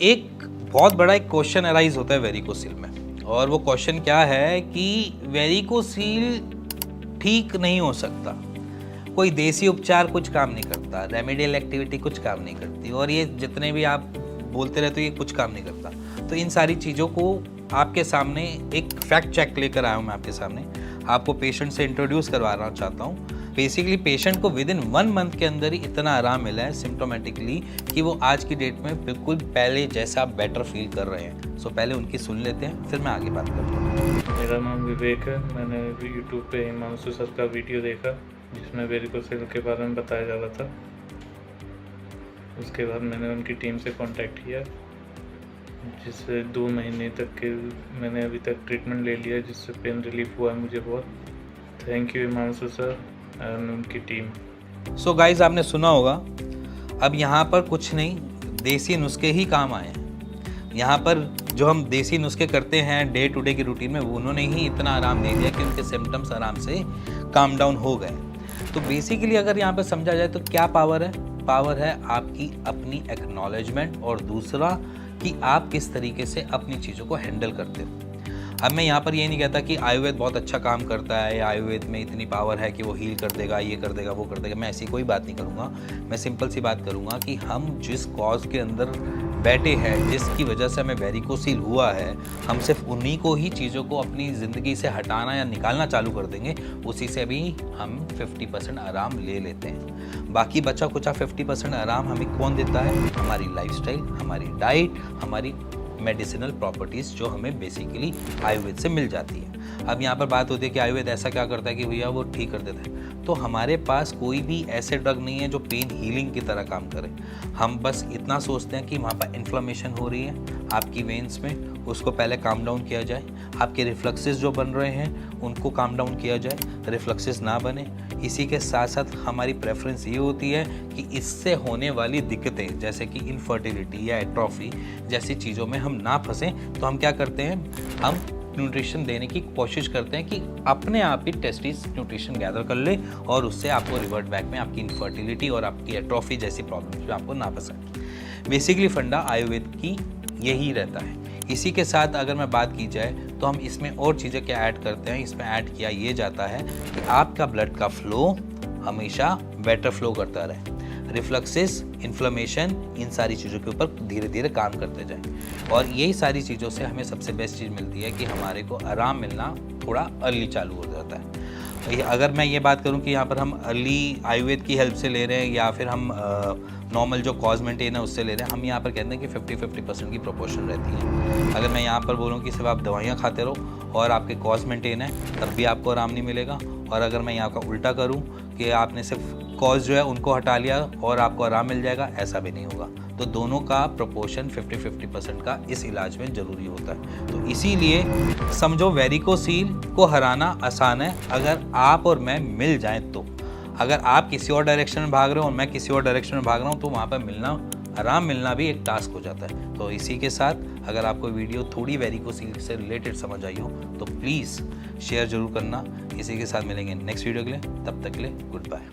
एक बहुत बड़ा एक क्वेश्चन अराइज होता है वेरिकोसील में, और वो क्वेश्चन क्या है कि वेरिकोसील ठीक नहीं हो सकता, कोई देसी उपचार कुछ काम नहीं करता, रेमेडियल एक्टिविटी कुछ काम नहीं करती, और ये जितने भी आप बोलते रहते हो ये कुछ काम नहीं करता। तो इन सारी चीज़ों को आपके सामने एक फैक्ट चेक लेकर आया हूँ मैं आपके सामने, आपको पेशेंट से इंट्रोड्यूस करवाना चाहता हूँ। बेसिकली पेशेंट को विद इन 1 मंथ के अंदर ही इतना आराम मिला है सिम्टोमेटिकली कि वो आज की डेट में बिल्कुल पहले जैसा बेटर फील कर रहे हैं। सो पहले उनकी सुन लेते हैं, फिर मैं आगे बात करता हूँ। मेरा नाम विवेक है। मैंने यूट्यूब पे हिमांशु सर का वीडियो देखा जिसमें वेरिकोसील के बारे में बताया जा रहा था। उसके बाद मैंने उनकी टीम से कांटेक्ट किया, जिससे 2 महीने तक के मैंने अभी तक ट्रीटमेंट ले लिया, जिससे पेन रिलीफ हुआ मुझे बहुत। Thank you Himanshu sir and उनकी टीम। सो गाइज आपने सुना होगा, अब यहाँ पर कुछ नहीं, देसी नुस्खे ही काम आए हैं। यहाँ पर जो हम देसी नुस्खे करते हैं डे टू डे की रूटीन में, वो उन्होंने ही इतना आराम दे दिया कि उनके सिम्टम्स आराम से काम डाउन हो गए। तो बेसिकली अगर यहाँ पर समझा जाए तो क्या पावर है? पावर है आपकी अपनी एक्नॉलेजमेंट, और दूसरा कि आप किस तरीके से अपनी चीज़ों को हैंडल करते हो। अब मैं यहाँ पर ये नहीं कहता कि आयुर्वेद बहुत अच्छा काम करता है या आयुर्वेद में इतनी पावर है कि वो हील कर देगा, ये कर देगा, वो कर देगा। मैं ऐसी कोई बात नहीं करूँगा। मैं सिंपल सी बात करूँगा कि हम जिस कॉज के अंदर बैठे हैं, जिसकी वजह से हमें वेरिकोसील हुआ है, हम सिर्फ उन्हीं को ही चीज़ों को अपनी ज़िंदगी से हटाना या निकालना चालू कर देंगे, उसी से भी हम 50% आराम ले लेते हैं। बाकी बचा कुचा 50% आराम हमें कौन देता है? हमारी लाइफस्टाइल, हमारी डाइट, हमारी मेडिसिनल प्रॉपर्टीज़ जो हमें बेसिकली आयुर्वेद से मिल जाती है। अब यहाँ पर बात होती है कि आयुर्वेद ऐसा क्या करता है कि भैया वो ठीक कर देता है। तो हमारे पास कोई भी ऐसे ड्रग नहीं है जो पेन हीलिंग की तरह काम करे। हम बस इतना सोचते हैं कि वहाँ पर इन्फ्लेमेशन हो रही है आपकी वेन्स में, उसको पहले काम डाउन किया जाए। आपके रिफ्लक्सेस जो बन रहे हैं उनको काम डाउन किया जाए, रिफ्लक्सेस ना बने। इसी के साथ साथ हमारी प्रेफरेंस ये होती है कि इससे होने वाली दिक्कतें जैसे कि इनफर्टिलिटी या एट्रोफी जैसी चीज़ों में हम ना फंसें। तो हम क्या करते हैं, हम न्यूट्रिशन देने की कोशिश करते हैं कि अपने आप ही टेस्टिस न्यूट्रिशन गैदर कर ले, और उससे आपको रिवर्ट बैक में आपकी इनफर्टिलिटी और आपकी एट्रोफी जैसी प्रॉब्लम्स में आपको ना फंसाए। बेसिकली फंडा आयुर्वेद की यही रहता है। इसी के साथ अगर मैं बात की जाए तो हम इसमें और चीज़ें क्या ऐड करते हैं, इसमें ऐड किया ये जाता है कि आपका ब्लड का फ्लो हमेशा बेटर फ्लो करता रहे, रिफ्लक्सेस, इन्फ्लेमेशन, इन सारी चीज़ों के ऊपर धीरे धीरे काम करते जाएं। और यही सारी चीज़ों से हमें सबसे बेस्ट चीज़ मिलती है कि हमारे को आराम मिलना थोड़ा अर्ली चालू हो जाता है। अगर मैं ये बात करूं कि यहाँ पर हम अर्ली आयुर्वेद की हेल्प से ले रहे हैं या फिर हम नॉर्मल जो कॉज मेंटेन है उससे ले रहे हैं, हम यहाँ पर कहते हैं कि 50-50% की प्रोपोर्शन रहती है। अगर मैं यहाँ पर बोलूँ कि सिर्फ आप दवाइयाँ खाते रहो और आपके कॉज मेंटेन है, तब भी आपको आराम नहीं मिलेगा। और अगर मैं यहाँ का उल्टा करूँ कि आपने सिर्फ कॉज जो है उनको हटा लिया और आपको आराम मिल जाएगा, ऐसा भी नहीं होगा। तो दोनों का प्रोपोर्शन 50-50% का इस इलाज में ज़रूरी होता है। तो इसीलिए समझो वेरिकोसील को हराना आसान है अगर आप और मैं मिल जाएं तो। अगर आप किसी और डायरेक्शन में भाग रहे हो और मैं किसी और डायरेक्शन में भाग रहा हूँ तो वहाँ पर आराम मिलना भी एक टास्क हो जाता है। तो इसी के साथ अगर आपको वीडियो थोड़ी वेरिकोसील से रिलेटेड समझ आई हो तो प्लीज़ शेयर ज़रूर करना। इसी के साथ मिलेंगे नेक्स्ट वीडियो के लिए, तब तक के लिए गुड बाय।